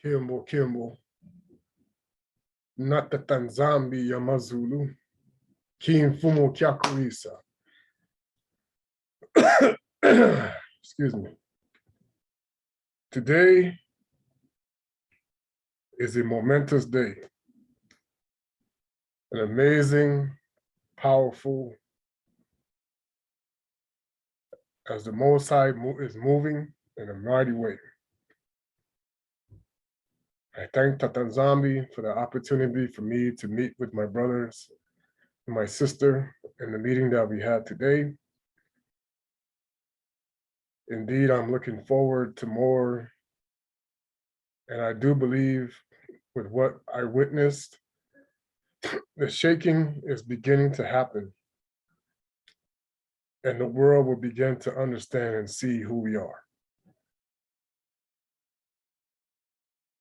Kembo, Tata nZambi ya Mazulu, Kimfumo Kyakuisa. Excuse me. Today is a momentous day, an amazing, powerful, as the Most High is moving in a mighty way. I thank Tata nZambi for the opportunity for me to meet with my brothers and my sister in the meeting that we had today. Indeed, I'm looking forward to more, and I do believe with what I witnessed, the shaking is beginning to happen, and the world will begin to understand and see who we are.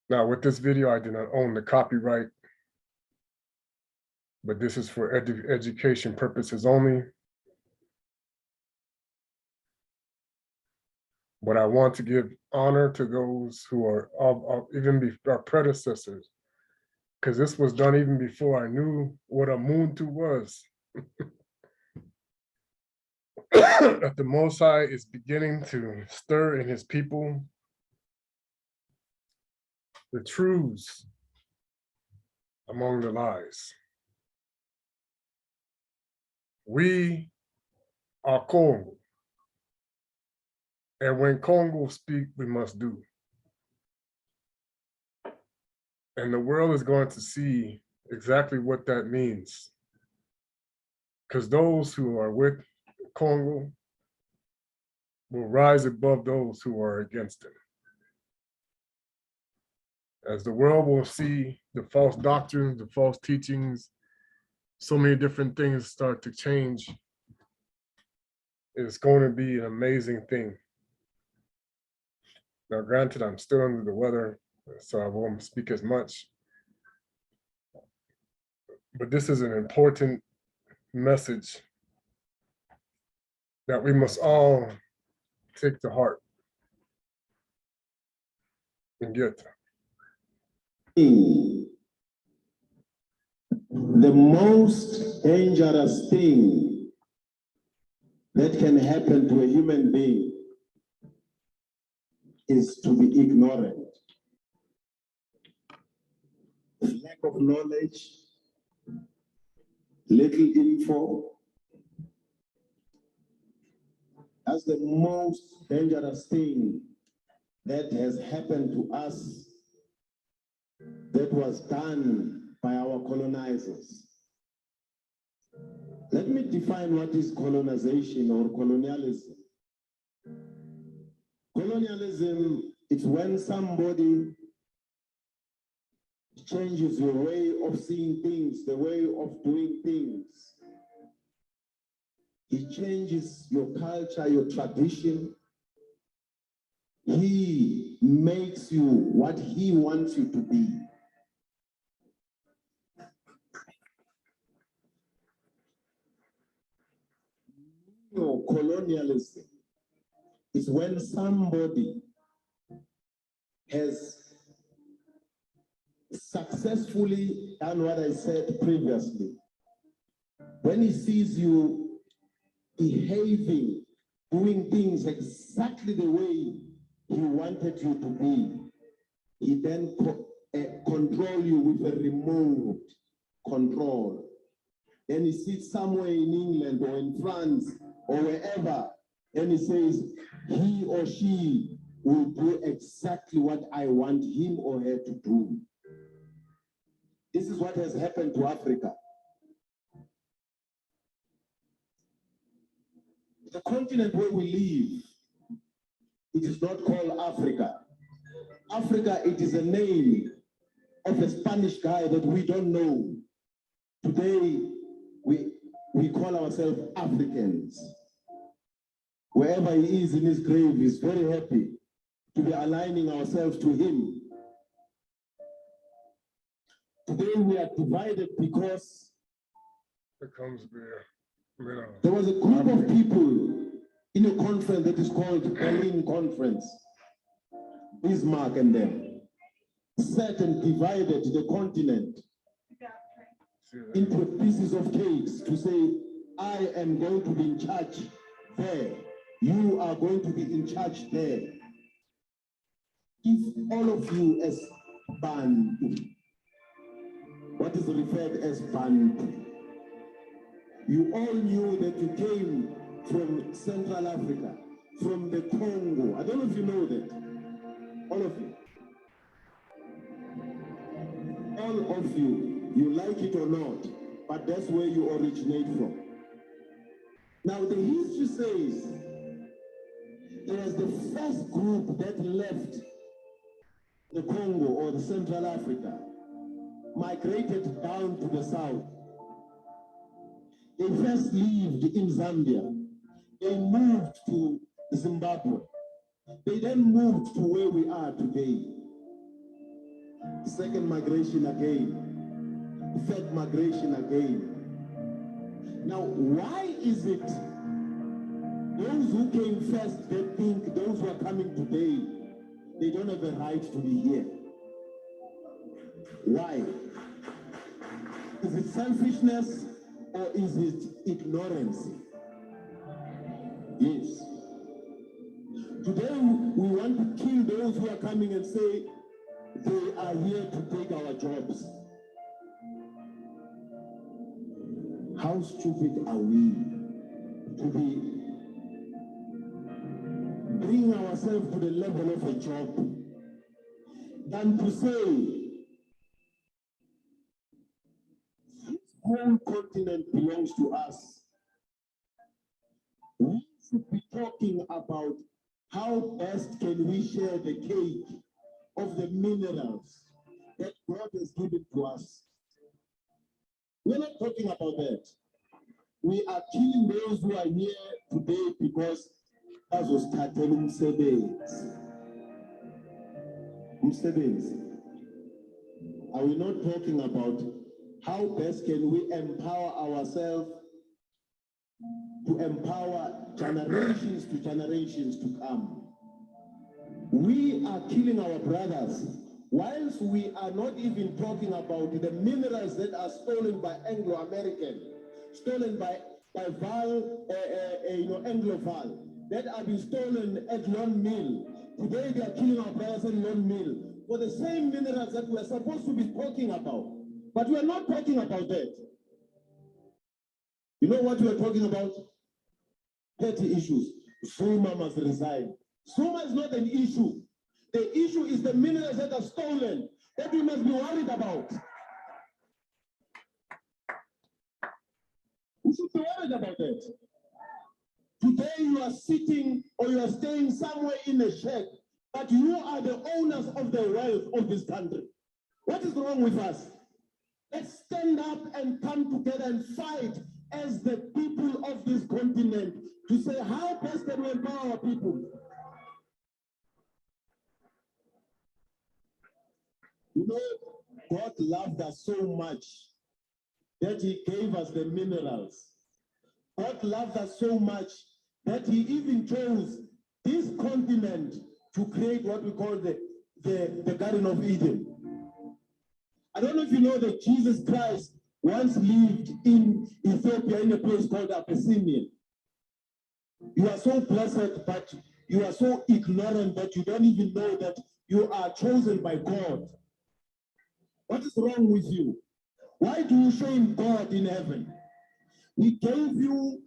Now, with this video, I do not own the copyright, but this is for education purposes only. But I want to give honor to those who are even our predecessors, because this was done even before I knew what a Muntu was. That the Most High is beginning to stir in his people the truths among the lies. We are Kongo. And when Kongo speak, we must do. And the world is going to see exactly what that means. Because those who are with Kongo will rise above those who are against him. As the world will see the false doctrines, the false teachings, so many different things start to change, it's going to be an amazing thing. Now, granted, I'm still under the weather, so I won't speak as much. But this is an important message that we must all take to heart and get. The most dangerous thing that can happen to a human being is to be ignorant. Lack of knowledge, little info. That's the most dangerous thing that has happened to us, that was done by our colonizers. Let me define what is colonization or colonialism. Colonialism is when somebody changes your way of seeing things, the way of doing things. He changes your culture, your tradition. He makes you what he wants you to be. Colonialism is when somebody has successfully done what I said previously. When he sees you behaving, doing things exactly the way he wanted you to be, he then control you with a remote control. Then he sits somewhere in England or in France or wherever, and he says he or she will do exactly what I want him or her to do. This is what has happened to Africa. The continent where we live, it is not called Africa. Africa, it is a name of a Spanish guy that we don't know. Today, we call ourselves Africans. Wherever he is in his grave, he's very happy to be aligning ourselves to him. Today we are divided because there was a group of people in a conference that is called Berlin Conference, Bismarck and them. set and divided the continent into pieces of cakes to say, I am going to be in charge there. You are going to be in charge there. If all of you as Bantu, what is referred as Bantu, you all knew that you came from Central Africa, from the Congo. I don't know if you know that. All of you. All of you, you like it or not, but that's where you originate from. Now the history says it was the first group that left the Congo or the Central Africa, migrated down to the south. They first lived in Zambia. They moved to Zimbabwe. They then moved to where we are today. Second migration again. Third migration again. Now, why is it those who came first, they think those who are coming today, they don't have a right to be here? Why? Is it selfishness or is it ignorance? Yes. Today we want to kill those who are coming and say they are here to take our jobs. How stupid are we to be bring ourselves to the level of a job than to say this whole continent belongs to us. We should be talking about how best can we share the cake of the minerals that God has given to us. We're not talking about that. We are killing those who are here today because that was Tata Msebenzi. Are we not talking about how best can we empower ourselves to empower generations to come? We are killing our brothers, whilst we are not even talking about the minerals that are stolen by Anglo-American, stolen by Anglo-Val, that have been stolen at Lone Mill. Today they are killing our brothers at Lone Mill for the same minerals that we are supposed to be talking about. But we are not talking about that. You know what we are talking about? Petty issues. Zuma must resign. Zuma is not an issue. The issue is the minerals that are stolen that we must be worried about. We should be worried about that. Today you are sitting or you are staying somewhere in a shed, but you are the owners of the wealth of this country. What is wrong with us? Let's stand up and come together and fight as the people of this continent to say how best can we empower our people. You know, God loved us so much that he gave us the minerals. God loved us so much that he even chose this continent to create what we call the Garden of Eden. I don't know if you know that Jesus Christ once lived in Ethiopia in a place called Abyssinia. You are so blessed, but you are so ignorant that you don't even know that you are chosen by God. What is wrong with you? Why do you shame God in heaven? He gave you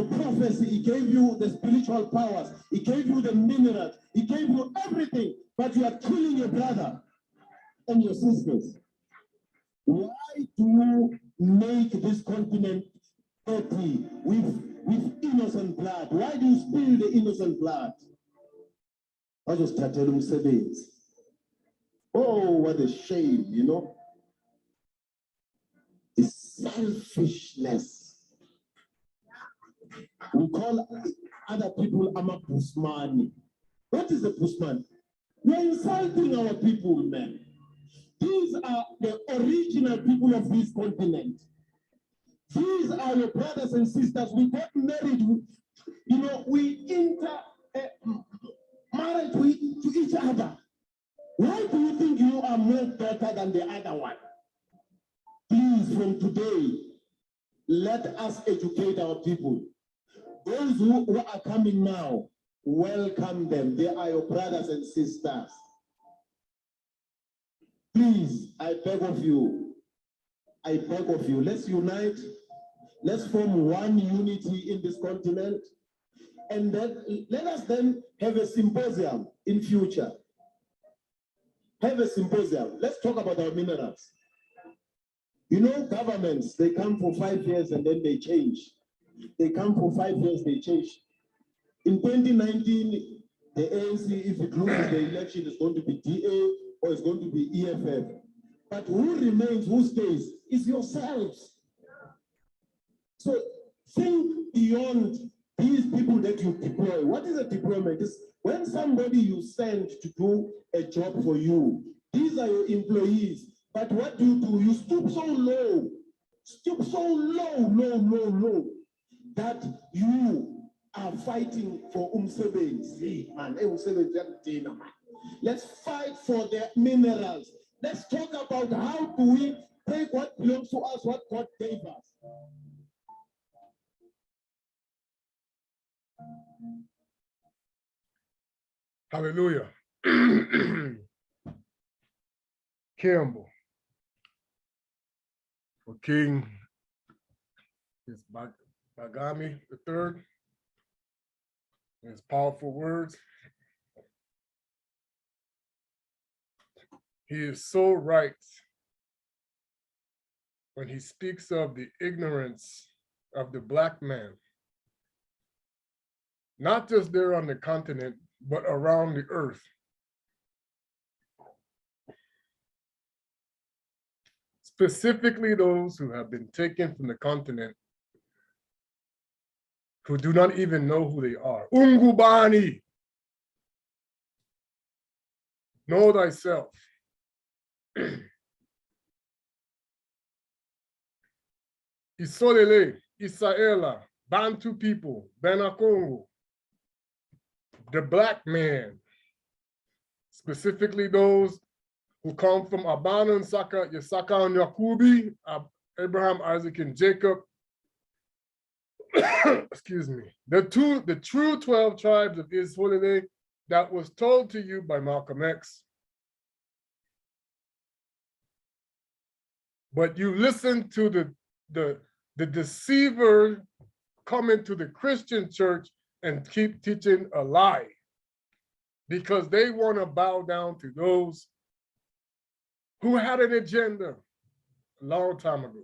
prophecy. He gave you the spiritual powers. He gave you the minerals. He gave you everything, but you are killing your brother and your sisters. Why do you make this continent dirty with innocent blood? Why do you spill the innocent blood? I just started to say this. Oh, what a shame, you know. It's selfishness. We call other people Amapusmani. What is a Pusman? We're insulting our people, man. These are the original people of this continent. These are your brothers and sisters. We got married, we married to each other. Why do you think you are more better than the other one? Please, from today, let us educate our people. Those who are coming now, welcome them. They are your brothers and sisters. Please, I beg of you, let's unite. Let's form one unity in this continent. And then let us then have a symposium in future. Have a symposium. Let's talk about our minerals. You know, governments, they come for 5 years and then they change. They come for 5 years, they change. In 2019, the ANC, if it loses the election, is going to be DA or it's going to be EFF. But who remains, who stays, is yourselves. So think beyond these people that you deploy. What is a deployment? It's when somebody you send to do a job for you. These are your employees. But what do? You stoop so low, low, that you are fighting for umsebenzi. Man, let's fight for the minerals. Let's talk about how do we take what belongs to us, what God gave us. Hallelujah. Kembo. For King is Bagami III. His powerful words. He is so right when he speaks of the ignorance of the Black man, not just there on the continent, but around the earth. Specifically those who have been taken from the continent, who do not even know who they are. Ungubani, know thyself. Isolele, Isaela, Bantu people, Yah Kongo, the Black man, specifically those who come from Abana and Saka, Yisaka and Yakubi, Abraham, Isaac, and Jacob. Excuse me. The true 12 tribes of Israel that was told to you by Malcolm X. But you listen to the deceiver come into the Christian church and keep teaching a lie because they want to bow down to those who had an agenda a long time ago.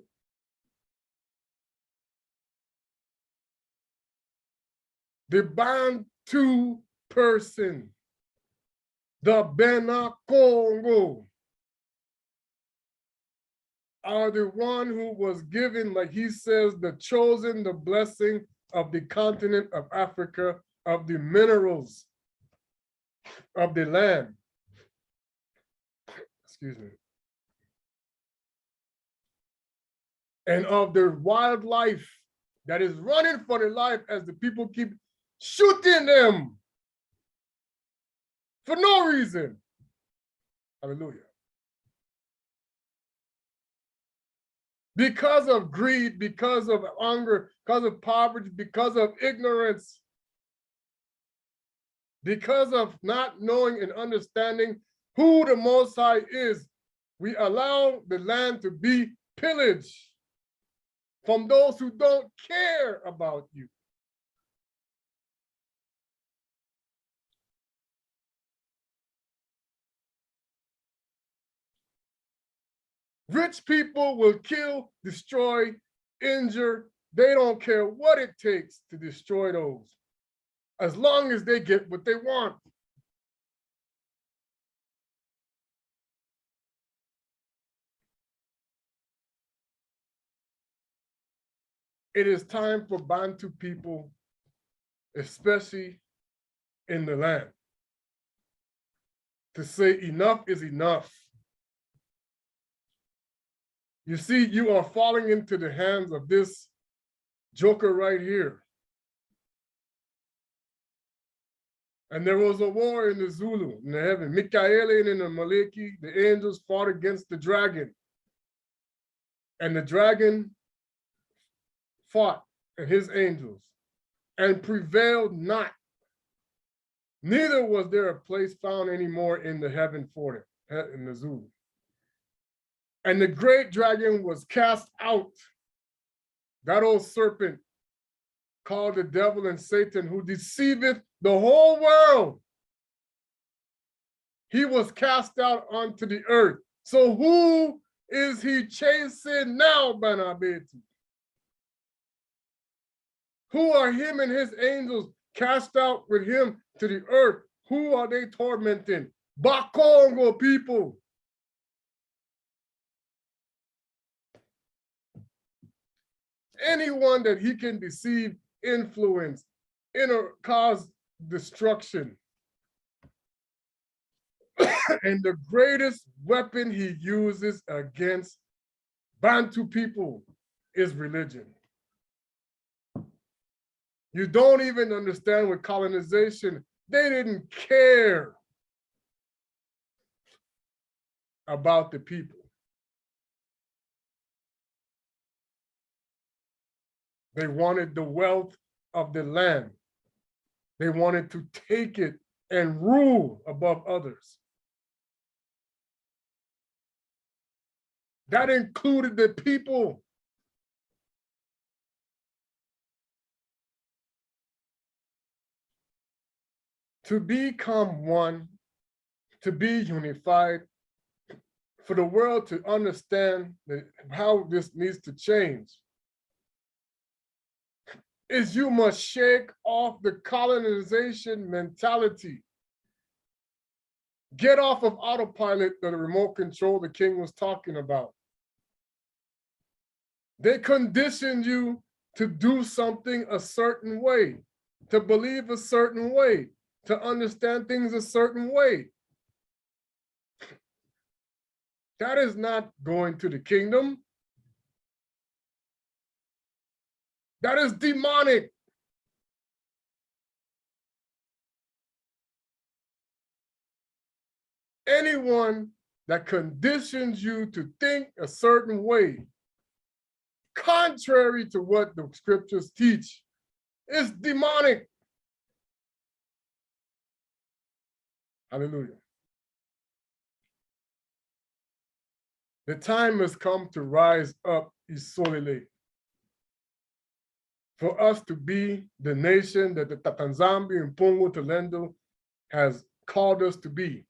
The Bantu person, the Yah Kongo, are the one who was given, like he says, the chosen, the blessing of the continent of Africa, of the minerals of the land. Excuse me. And of the wildlife that is running for their life as the people keep shooting them for no reason. Hallelujah. Because of greed, because of hunger, because of poverty, because of ignorance, because of not knowing and understanding who the Most High is, we allow the land to be pillaged from those who don't care about you. Rich people will kill, destroy, injure. They don't care what it takes to destroy those, as long as they get what they want. It is time for Bantu people, especially in the land, to say enough is enough. You see, you are falling into the hands of this joker right here. And there was a war in the Zulu, in the heaven. Mikaeli and the Maliki, the angels fought against the dragon. And the dragon fought and his angels and prevailed not. Neither was there a place found anymore in the heaven for them, in the Zulu. And the great dragon was cast out, that old serpent called the devil and Satan, who deceiveth the whole world. He was cast out onto the earth. So who is he chasing now, Banabeti? Who are him and his angels cast out with him to the earth? Who are they tormenting? Bakongo people. Anyone that he can deceive, influence, cause destruction. And the greatest weapon he uses against Bantu people is religion. You don't even understand with colonization, they didn't care about the people. They wanted the wealth of the land. They wanted to take it and rule above others. That included the people. To become one, to be unified, for the world to understand how this needs to change, is you must shake off the colonization mentality. Get off of autopilot, the remote control the king was talking about. They conditioned you to do something a certain way, to believe a certain way, to understand things a certain way. That is not going to the kingdom. That is demonic. Anyone that conditions you to think a certain way, contrary to what the scriptures teach, is demonic. Hallelujah. The time has come to rise up, Isolele, for us to be the nation that the Tata nZambi and Mpungu Tulendo has called us to be.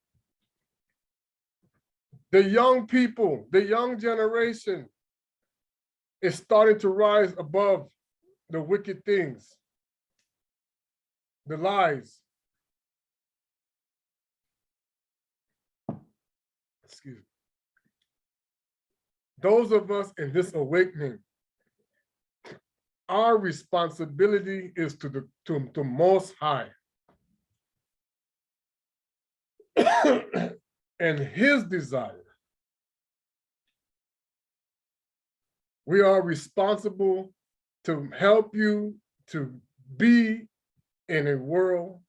The young people, the young generation is starting to rise above the wicked things, the lies. Excuse me. Those of us in this awakening, our responsibility is to the Most High. And his desire. We are responsible to help you to be in a world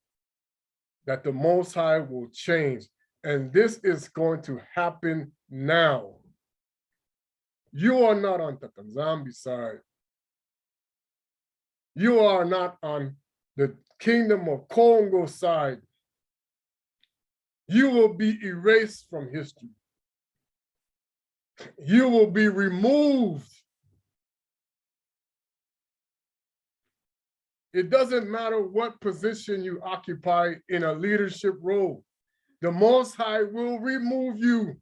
that the Most High will change. And this is going to happen now. You are not on Tata nZambi side. You are not on the Kingdom of Congo side. You will be erased from history. You will be removed. It doesn't matter what position you occupy in a leadership role. The Most High will remove you.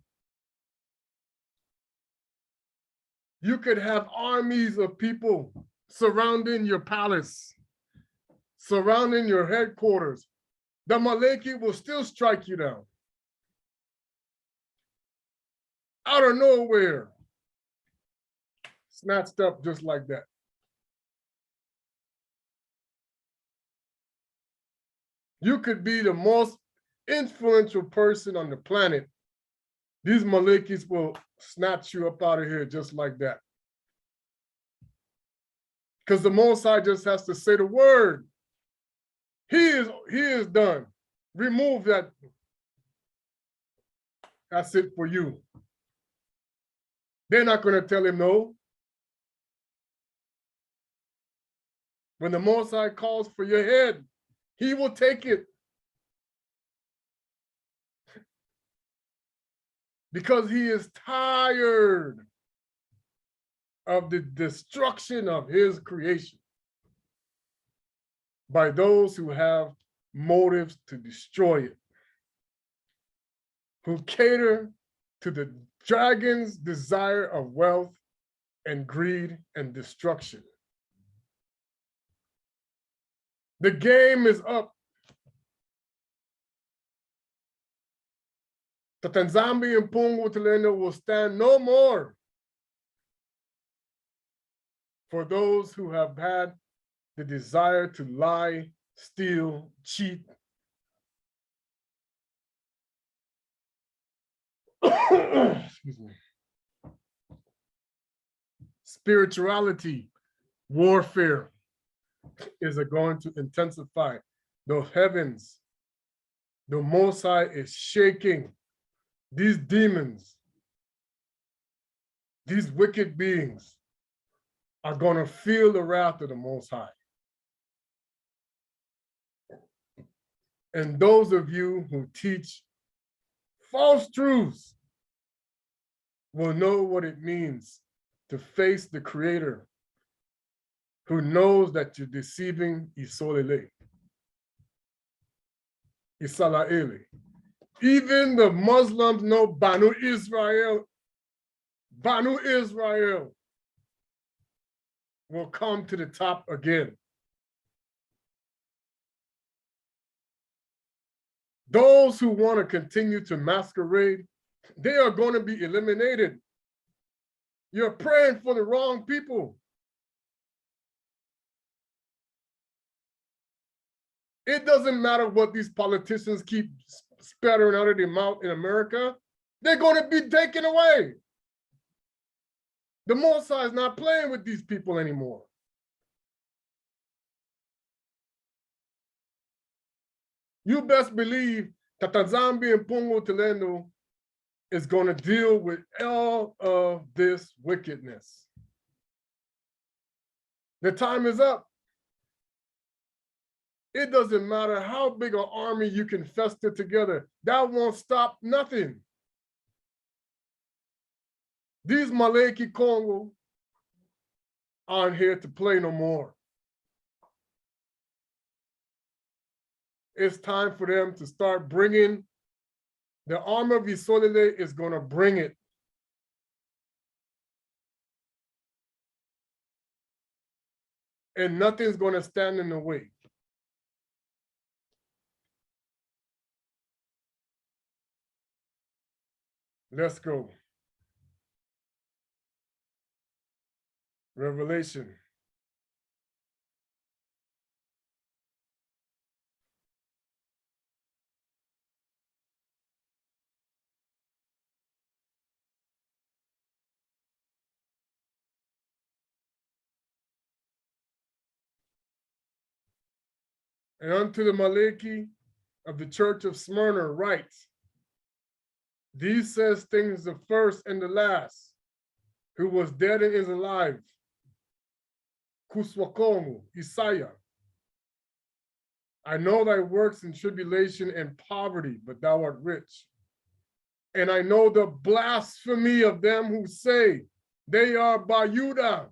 You could have armies of people surrounding your palace, surrounding your headquarters. The Maleki will still strike you down. Out of nowhere. Snatched up just like that. You could be the most influential person on the planet. These Malekis will snatch you up out of here just like that. Because the Most High just has to say the word. He is done. remove that. That's it for you. They're not going to tell him no. When the Most High calls for your head, he will take it. Because he is tired of the destruction of his creation by those who have motives to destroy it, who cater to the dragon's desire of wealth and greed and destruction. The game is up. Tata nZambi and Mpungu Tulendo will stand no more for those who have had the desire to lie, steal, cheat. Excuse me. Spirituality, warfare is going to intensify. The heavens, the Most High is shaking. These demons, these wicked beings are going to feel the wrath of the Most High. And those of you who teach false truths will know what it means to face the Creator who knows that you're deceiving Isolele, Isalaele. Even the Muslims know Banu Israel will come to the top again. Those who want to continue to masquerade, they are going to be eliminated. You're praying for the wrong people. It doesn't matter what these politicians keep spattering out of their mouth in America. They're going to be taken away. The Most High is not playing with these people anymore. You best believe that nZambi and Mpungu Tulendo is going to deal with all of this wickedness. The time is up. It doesn't matter how big an army you can fester together. That won't stop nothing. These Maleki Kongo aren't here to play no more. It's time for them to start bringing. The arm of Isolele is going to bring it. And nothing's going to stand in the way. Let's go. Revelation. And unto the Maleki of the church of Smyrna writes, these says things the first and the last, who was dead and is alive. Kuswakomu, Isaiah. I know thy works in tribulation and poverty, but thou art rich. And I know the blasphemy of them who say they are Bayuda,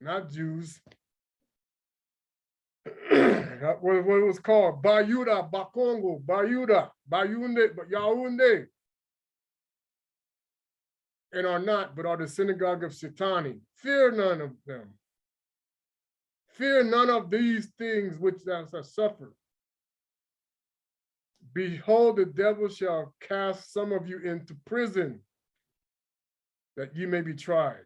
not Jews. What it was called, Bayuda, Bakongo, Bayuda, Bayunde, Yaounde, and are not, but are the synagogue of Shetani. Fear none of them. Fear none of these things which thou hast suffered. Behold, the devil shall cast some of you into prison, that ye may be tried.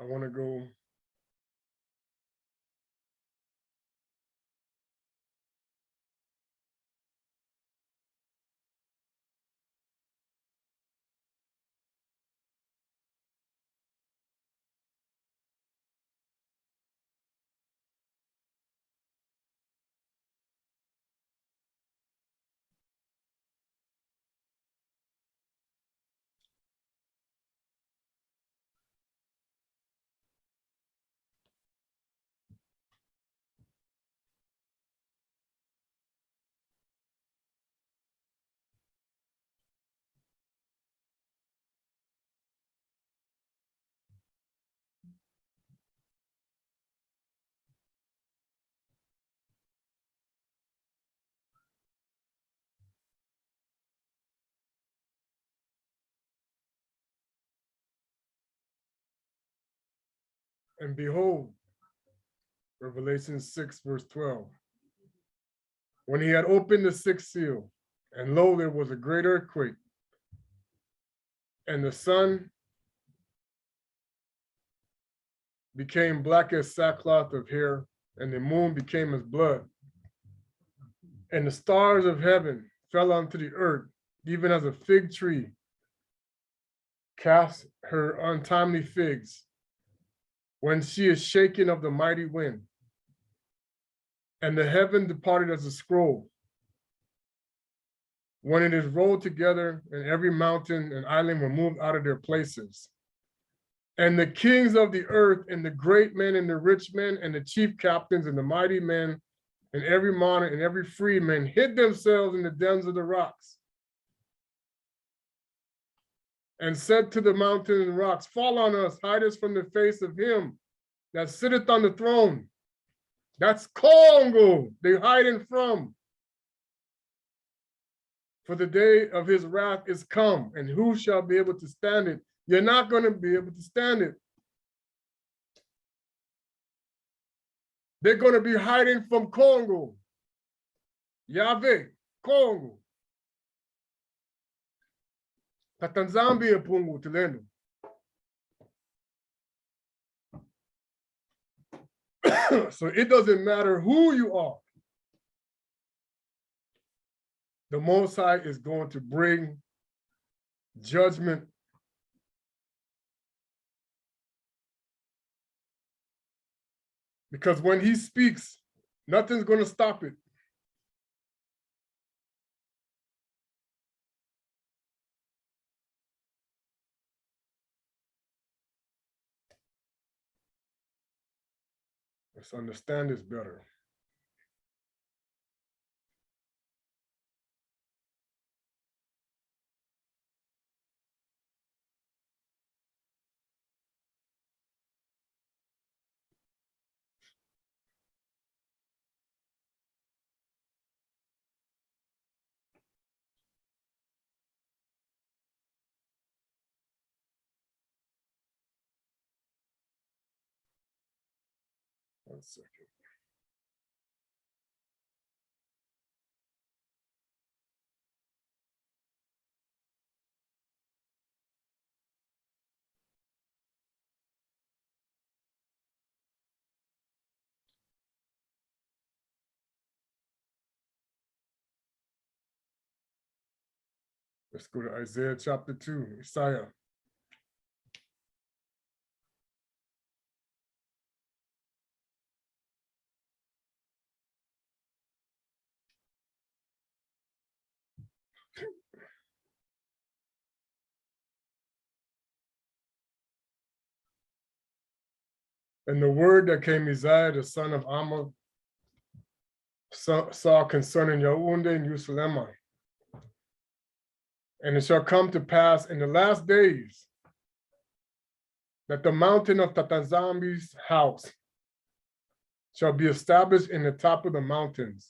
I want to go And behold, Revelation 6, verse 12. When he had opened the sixth seal, and lo, there was a great earthquake, and the sun became black as sackcloth of hair, and the moon became as blood. And the stars of heaven fell onto the earth, even as a fig tree casts her untimely figs when she is shaken of the mighty wind. And the heaven departed as a scroll, when it is rolled together, and every mountain and island were moved out of their places. And the kings of the earth, and the great men, and the rich men, and the chief captains, and the mighty men, and every monarch, and every freeman hid themselves in the dens of the rocks, and said to the mountains and rocks, fall on us, hide us from the face of him that sitteth on the throne. That's Congo they're hiding from. For the day of his wrath is come, and who shall be able to stand it? You're not going to be able to stand it. They're going to be hiding from Congo. Yahweh, Congo. Tata nZambi and Mpungu Tulendo. So it doesn't matter who you are. The Most High is going to bring judgment because when he speaks, nothing's going to stop it. Let's understand this better. One second. Let's go to Isaiah chapter 2, Isaiah. And the word that came Isaiah, the son of Amoz, saw concerning Yaoundé and Jerusalem. And it shall come to pass in the last days that the mountain of Tata nZambi's house shall be established in the top of the mountains,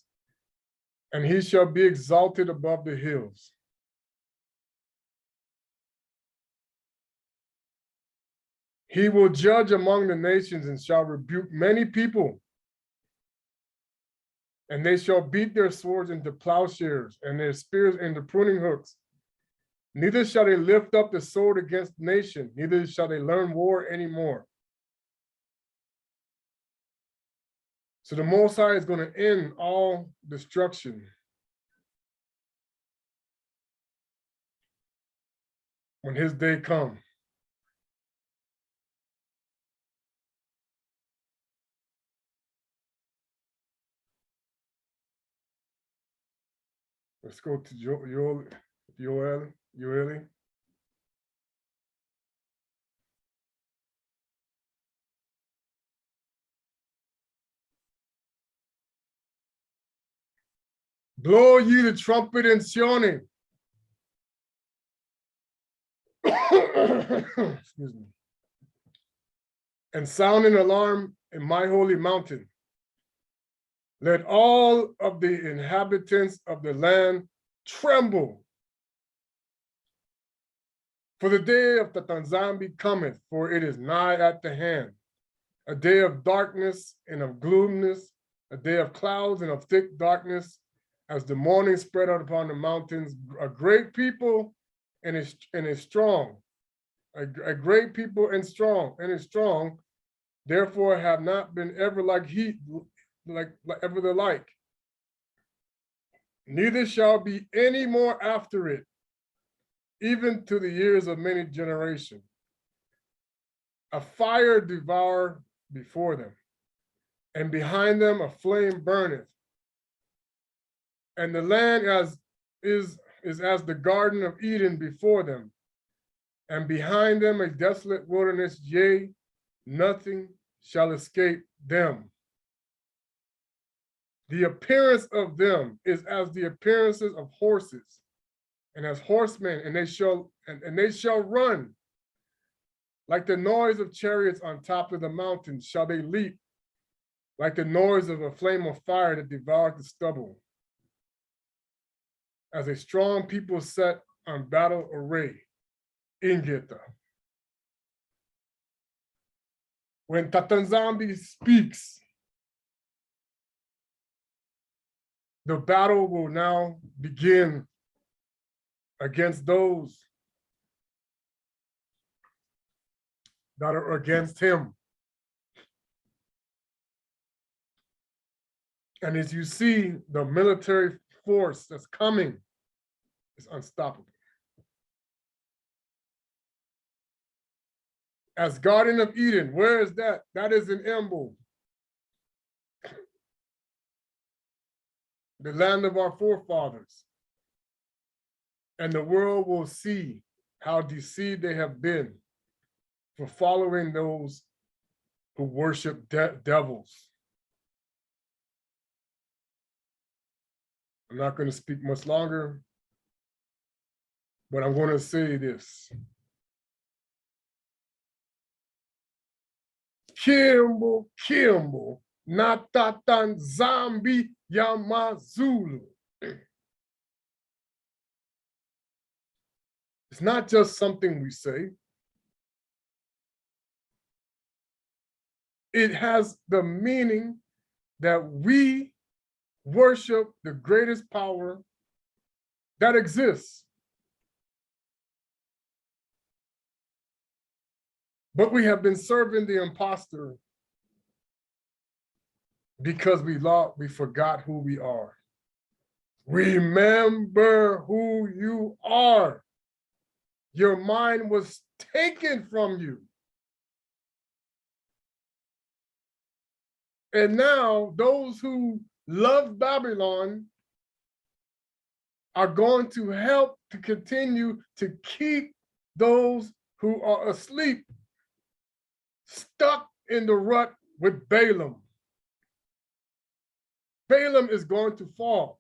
and he shall be exalted above the hills. He will judge among the nations and shall rebuke many people, and they shall beat their swords into plowshares and their spears into pruning hooks. Neither shall they lift up the sword against nation, neither shall they learn war anymore. So the Most High is going to end all destruction when his day comes. Let's go to Yoeli. Blow ye the trumpet in Sione. Excuse me. And sound an alarm in my holy mountain. Let all of the inhabitants of the land tremble. For the day of Tata nZambi cometh, for it is nigh at the hand. a day of darkness and of gloominess, a day of clouds and of thick darkness, as the morning spread out upon the mountains, a great people and is strong, a great people and is strong, therefore have not been ever like heat, like ever the like. Neither shall be any more after it, even to the years of many generations. A fire devour before them, and behind them a flame burneth. And the land is as the Garden of Eden before them, and behind them a desolate wilderness, yea, nothing shall escape them. The appearance of them is as the appearances of horses, and as horsemen, and they shall run. Like the noise of chariots on top of the mountains shall they leap, like the noise of a flame of fire that devours the stubble. As a strong people set on battle array, ingeta. When Tata nZambi speaks, the battle will now begin against those that are against him. And as you see, the military force that's coming is unstoppable. As Garden of Eden, where is that? That is in Kembo, the land of our forefathers. And the world will see how deceived they have been for following those who worship devils. I'm not going to speak much longer, but I'm going to say this. Kembo, Kembo, na Tata nZambi Yamazulu. It's not just something we say. It has the meaning that we worship the greatest power that exists. But we have been serving the imposter because we forgot who we are. Remember who you are. Your mind was taken from you. And now those who love Babylon are going to help to continue to keep those who are asleep stuck in the rut with Balaam. Balaam is going to fall.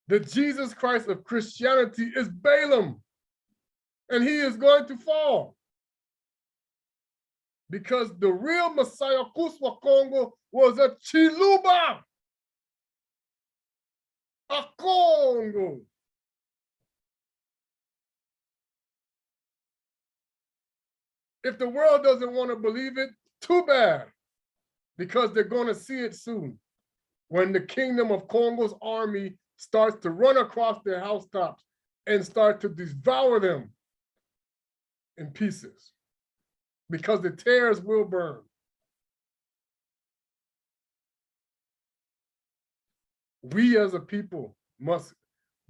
The Jesus Christ of Christianity is Balaam, and he is going to fall. Because the real Messiah, Yah Kongo, was a Chiluba, a Congo. If the world doesn't want to believe it, too bad, because they're going to see it soon when the kingdom of Congo's army starts to run across their housetops and start to devour them in pieces, because the tares will burn. We as a people must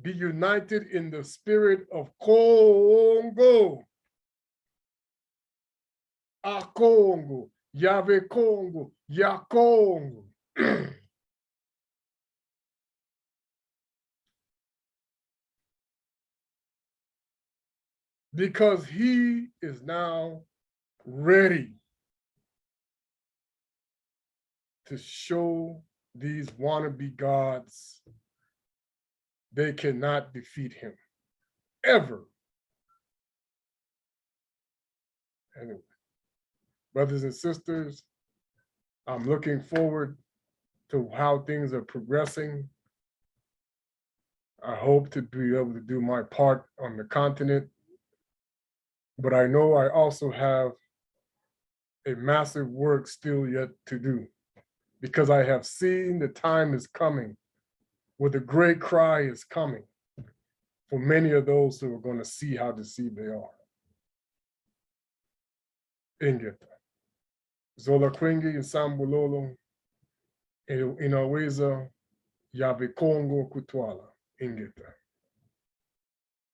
be united in the spirit of Congo. A Congo, Yahweh Kongo, Yah Kongo. Because he is now ready to show these wannabe gods they cannot defeat him, ever. Anyway, brothers and sisters, I'm looking forward to how things are progressing. I hope to be able to do my part on the continent But I know I also have a massive work still yet to do, because I have seen the time is coming where the great cry is coming for many of those who are going to see how deceived they are. Ingeta. Zola Kwingi Nsambulolo inaweza Yah Kongo kutwala. Ingeta.